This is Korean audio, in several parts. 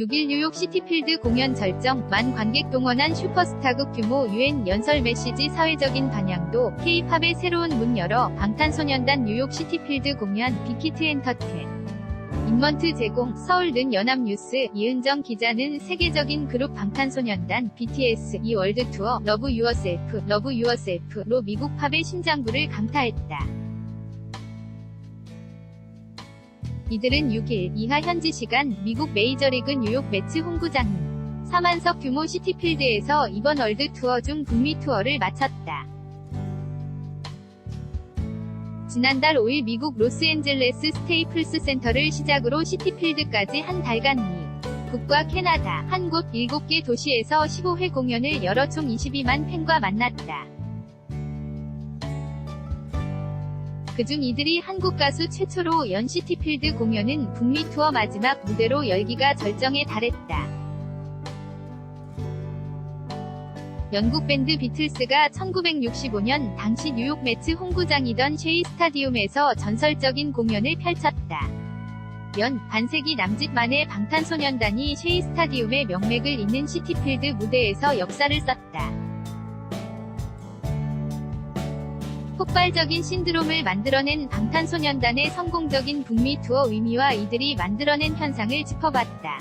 6일 뉴욕 시티필드 공연 절정, 만 관객 동원한 슈퍼스타급 규모 유엔 연설 메시지 사회적인 반향도, K-팝의 새로운 문 열어 방탄소년단 뉴욕 시티필드 공연, 빅히트 엔터테인 인먼트 제공, 서울는 연합뉴스, 이은정 기자는 세계적인 그룹 방탄소년단, BTS, 이 월드 투어, 러브 유어셀프로 미국 팝의 심장부를 강타했다. 이들은 6일 이하 현지 시간 미국 메이저리그 뉴욕 매츠 홈구장인 4만석 규모 시티필드에서 이번 월드 투어 중 북미 투어를 마쳤다. 지난달 5일 미국 로스앤젤레스 스테이플스 센터를 시작으로 시티필드까지 한 달간 미국과 캐나다, 한국 7개 도시에서 15회 공연을 열어 총 22만 팬과 만났다. 그중 이들이 한국 가수 최초로 연 시티필드 공연은 북미 투어 마지막 무대로 열기가 절정에 달했다. 영국 밴드 비틀스가 1965년 당시 뉴욕 매츠 홈구장이던 쉐이 스타디움에서 전설적인 공연을 펼쳤다. 연 반세기 남짓 만에 방탄소년단이 쉐이 스타디움의 명맥을 잇는 시티필드 무대에서 역사를 썼다. 폭발적인 신드롬을 만들어낸 방탄소년단의 성공적인 북미 투어 의미와 이들이 만들어낸 현상을 짚어봤다.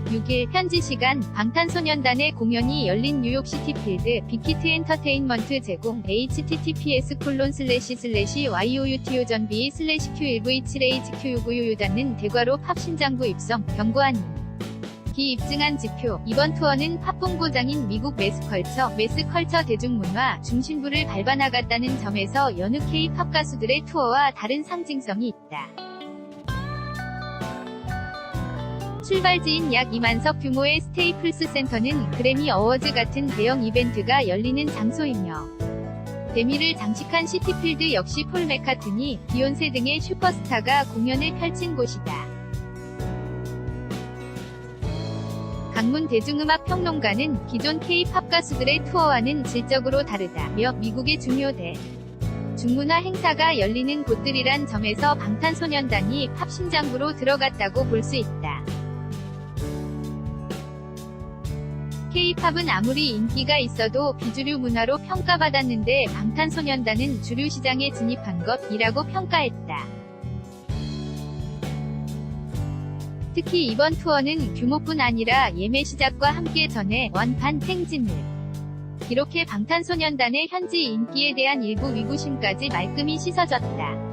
6일 현지 시간 방탄소년단의 공연이 열린 뉴욕 시티필드, 빅히트 엔터테인먼트 제공, https://yuutuzonb/q1967hq691는 대괄호 팝 심장부 입성, 경고한 기 입증한 지표. 이번 투어는 팝본고장인 미국 매스컬처 대중문화 중심부를 밟아나갔다는 점에서 여느 K-팝 가수들의 투어와 다른 상징성이 있다. 출발지인 약 2만석 규모의 스테이플스 센터는 그래미 어워즈 같은 대형 이벤트가 열리는 장소이며 데미를 장식한 시티필드 역시 폴 맥카트니, 비욘세 등의 슈퍼스타가 공연을 펼친 곳이다. 강문 대중음악 평론가는 기존 K-팝 가수들의 투어와는 질적으로 다르다며 미국의 중요 대중문화 행사가 열리는 곳들이란 점에서 방탄소년단이 팝 심장부로 들어갔다고 볼 수 있다. K-팝은 아무리 인기가 있어도 비주류 문화로 평가받았는데 방탄소년단은 주류 시장에 진입한 것이라고 평가했다. 특히 이번 투어는 규모뿐 아니라 예매 시작과 함께 전에 원판 탱진을 기록해 방탄소년단의 현지 인기에 대한 일부 위구심까지 말끔히 씻어졌다.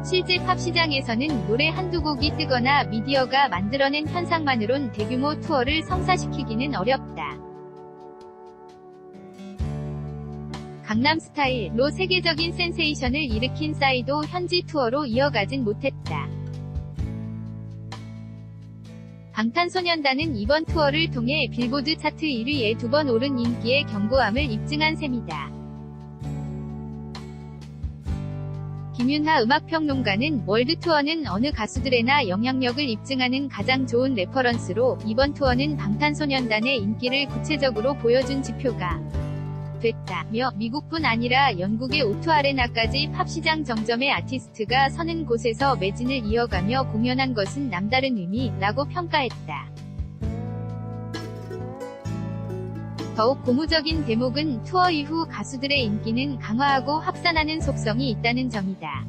실제 팝 시장에서는 노래 한두 곡이 뜨거나 미디어가 만들어낸 현상만으론 대규모 투어를 성사시키기는 어렵다. 강남스타일로 세계적인 센세이션을 일으킨 싸이도 현지 투어로 이어가진 못했다. 방탄소년단은 이번 투어를 통해 빌보드 차트 1위에 2번 오른 인기의 견고함을 입증한 셈이다. 김윤하 음악평론가는 월드 투어는 어느 가수들에나 영향력을 입증하는 가장 좋은 레퍼런스로 이번 투어는 방탄소년단의 인기를 구체적으로 보여준 지표가 됐다며 미국뿐 아니라 영국의 O2 아레나까지 팝시장 정점의 아티스트가 서는 곳에서 매진을 이어가며 공연한 것은 남다른 의미라고 평가했다. 더욱 고무적인 대목은 투어 이후 가수들의 인기는 강화하고 확산하는 속성이 있다는 점이다.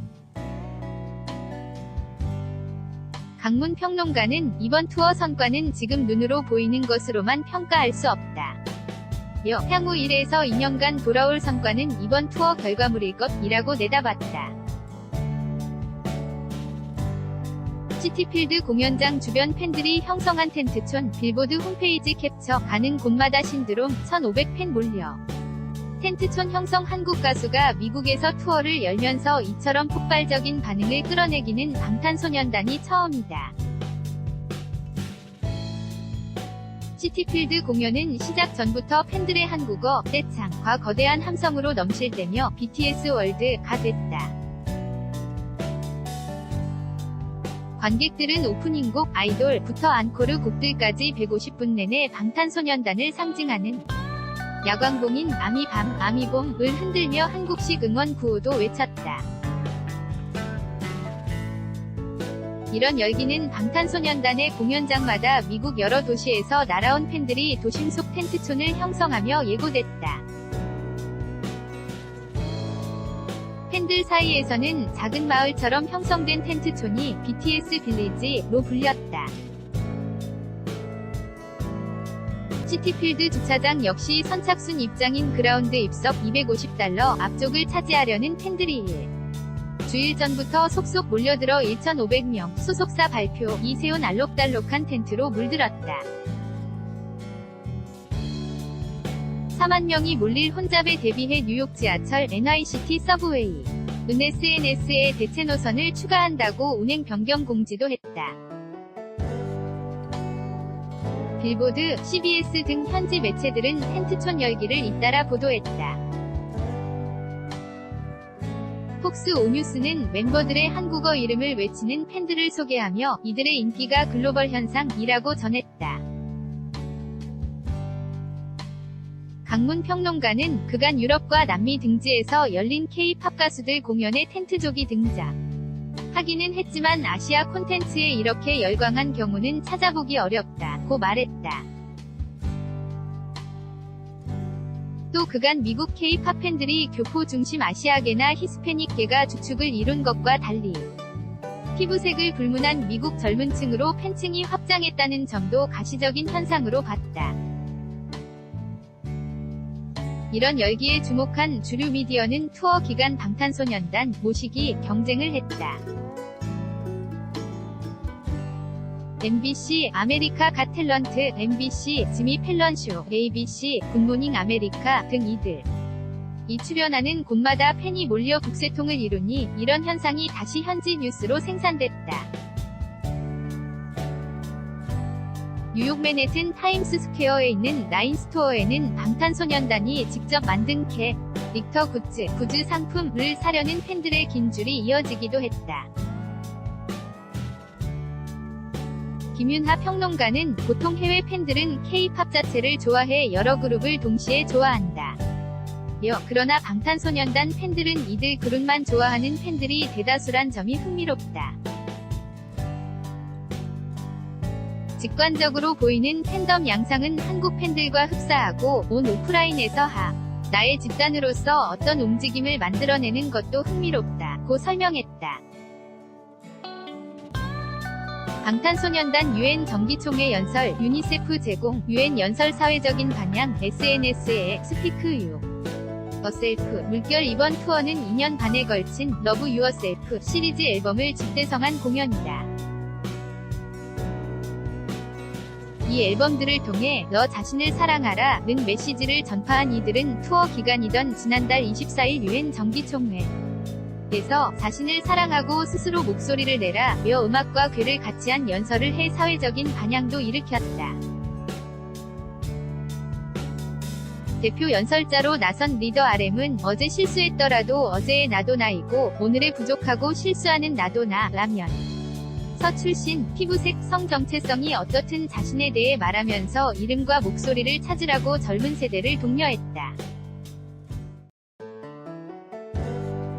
강문 평론가는 이번 투어 성과는 지금 눈으로 보이는 것으로만 평가할 수 없다. 향후 1에서 2년간 돌아올 성과는 이번 투어 결과물일 것이라고 내다봤다. 시티필드 공연장 주변 팬들이 형성한 텐트촌, 빌보드 홈페이지 캡처, 가는 곳마다 신드롬, 1,500팬 몰려. 텐트촌 형성 한국 가수가 미국에서 투어를 열면서 이처럼 폭발적인 반응을 끌어내기는 방탄소년단이 처음이다. 시티필드 공연은 시작 전부터 팬들의 한국어 떼창과 거대한 함성으로 넘칠 때며 BTS 월드가 됐다. 관객들은 오프닝곡 아이돌부터 앙코르 곡들까지 150분 내내 방탄소년단을 상징하는 야광봉인 아미밤, 아미봄을 흔들며 한국식 응원 구호도 외쳤다. 이런 열기는 방탄소년단의 공연장마다 미국 여러 도시에서 날아온 팬들이 도심 속 텐트촌을 형성하며 예고됐다. 팬들 사이에서는 작은 마을처럼 형성된 텐트촌이 BTS 빌리지로 불렸다. 시티필드 주차장 역시 선착순 입장인 그라운드 입석 $250 앞쪽을 차지하려는 팬들이 주일 전부터 속속 몰려들어 1,500명 소속사 발표 이세운 알록달록한 텐트로 물들었다. 4만 명이 몰릴 혼잡에 대비해 뉴욕 지하철 NYCT 서브웨이 은 SNS에 대체 노선을 추가한다고 운행 변경 공지도 했다. 빌보드, CBS 등 현지 매체들은 텐트촌 열기를 잇따라 보도했다. 폭스 오뉴스는 멤버들의 한국어 이름을 외치는 팬들을 소개하며 이들의 인기가 글로벌 현상이라고 전했다. 강문 평론가는 그간 유럽과 남미 등지에서 열린 K-팝 가수들 공연에 텐트족이 등장. 하기는 했지만 아시아 콘텐츠에 이렇게 열광한 경우는 찾아보기 어렵다고 말했다. 또 그간 미국 K-팝 팬들이 교포 중심 아시아계나 히스패닉계가 주축을 이룬 것과 달리 피부색을 불문한 미국 젊은 층으로 팬층이 확장했다는 점도 가시적인 현상으로 봤다. 이런 열기에 주목한 주류 미디어는 투어 기간 방탄소년단 모시기 경쟁을 했다. MBC 아메리카 갓 탤런트, MBC 지미 펠런 쇼, ABC 굿모닝 아메리카 등 이 출연하는 곳마다 팬이 몰려 북새통을 이루니 이런 현상이 다시 현지 뉴스로 생산됐다. 뉴욕 맨해튼 타임스 스퀘어에 있는 라인 스토어에는 방탄소년단이 직접 만든 릭터 굿즈 상품을 사려는 팬들의 긴 줄이 이어지기도 했다. 김윤하 평론가는 보통 해외 팬들은 K-팝 자체를 좋아해 여러 그룹을 동시에 좋아한다. 그러나 방탄소년단 팬들은 이들 그룹만 좋아하는 팬들이 대다수란 점이 흥미롭다. 직관적으로 보이는 팬덤 양상은 한국 팬들과 흡사하고 온 오프라인에서 나의 집단으로서 어떤 움직임을 만들어내는 것도 흥미롭다고 설명했다. 방탄소년단 UN 정기총회 연설, 유니세프 제공, UN 연설 사회적인 방향, SNS에 스피크 유어셀프, 물결 이번 투어는 2년 반에 걸친 러브 유어셀프 시리즈 앨범을 집대성한 공연이다. 이 앨범들을 통해 너 자신을 사랑하라는 메시지를 전파한 이들은 투어 기간이던 지난달 24일 UN 정기총회에서 자신을 사랑하고 스스로 목소리를 내라며 음악과 괴를 같이 한 연설을 해 사회적인 반향도 일으켰다. 대표 연설자로 나선 리더 RM은 어제 실수했더라도 어제의 나도 나이고 오늘의 부족하고 실수하는 나도 나라면 서 출신, 피부색, 성 정체성이 어떻든 자신에 대해 말하면서 이름과 목소리를 찾으라고 젊은 세대를 독려했다.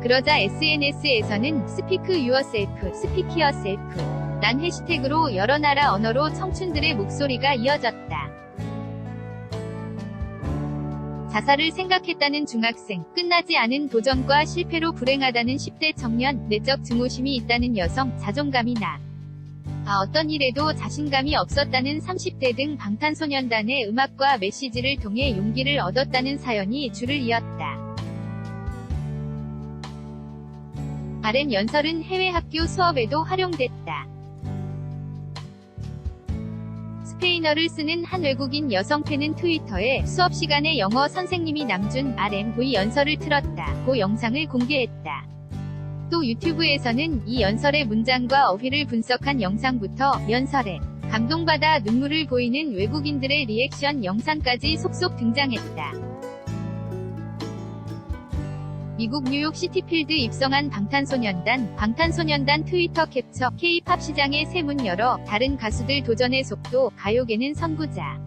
그러자 SNS에서는 Speak Yourself, Speak Yourself 란 해시태그로 여러 나라 언어로 청춘들의 목소리가 이어졌다. 자살을 생각했다는 중학생, 끝나지 않은 도전과 실패로 불행하다는 10대 청년, 내적 증오심이 있다는 여성, 자존감이 어떤 일에도 자신감이 없었다는 30대 등 방탄소년단의 음악과 메시지를 통해 용기를 얻었다는 사연이 줄을 이었다. RM 연설은 해외 학교 수업에도 활용됐다. 스페인어를 쓰는 한 외국인 여성 팬은 트위터에 수업 시간에 영어 선생님이 남준 RM의 연설을 틀었다고 영상을 공개했다. 또 유튜브에서는 이 연설의 문장과 어휘를 분석한 영상부터 연설에 감동받아 눈물을 보이는 외국인들의 리액션 영상까지 속속 등장했다. 미국 뉴욕 시티필드 입성한 방탄소년단 트위터 캡처 K-팝 시장의 새 문 열어 다른 가수들 도전의 속도 가요계는 선구자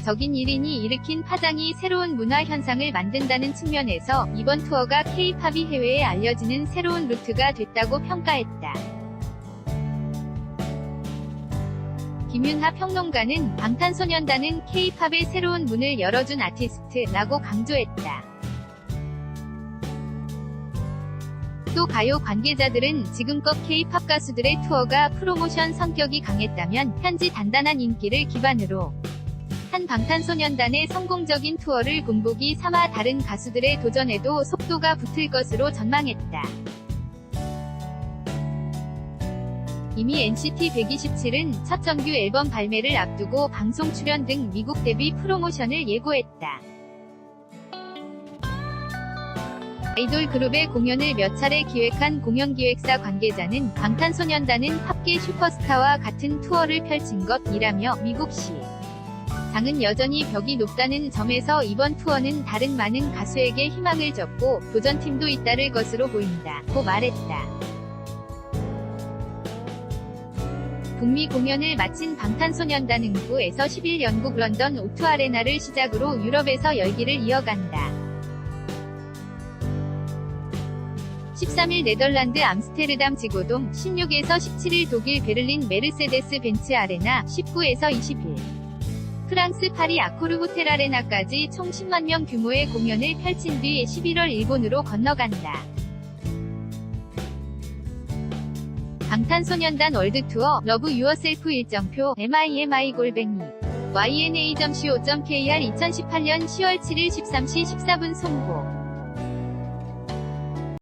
적인 1인이 일으킨 파장이 새로운 문화 현상을 만든다는 측면에서 이번 투어가 K-팝이 해외에 알려지는 새로운 루트가 됐다고 평가했다. 김윤하 평론가는 방탄소년단은 K-팝의 새로운 문을 열어준 아티스트라고 강조했다. 또 가요 관계자들은 지금껏 K-팝 가수들의 투어가 프로모션 성격이 강했다면 현지 단단한 인기를 기반으로 한 방탄소년단의 성공적인 투어를 본보기 삼아 다른 가수들의 도전에도 속도가 붙을 것으로 전망했다. 이미 NCT 127은 첫 정규 앨범 발매를 앞두고 방송 출연 등 미국 데뷔 프로모션을 예고했다. 아이돌 그룹의 공연을 몇 차례 기획한 공연기획사 관계자는 방탄소년단은 팝계 슈퍼스타와 같은 투어를 펼친 것이라며 미국 시장은 여전히 벽이 높다는 점에서 이번 투어는 다른 많은 가수에게 희망을 줬고 도전팀도 잇따를 것으로 보인다고 말했다. 북미 공연을 마친 방탄소년단은 9에서 10일 영국 런던 O2 아레나를 시작으로 유럽에서 열기를 이어간다. 13일 네덜란드 암스테르담 지고돔, 16에서 17일 독일 베를린 메르세데스 벤츠 아레나, 19에서 20일 프랑스 파리 아코르 호텔 아레나까지 총 10만 명 규모의 공연을 펼친 뒤 11월 일본으로 건너간다. 방탄소년단 월드투어 러브 유어셀프 일정표 MIMI-YNA.co.kr 2018년 10월 7일 13시 14분 송고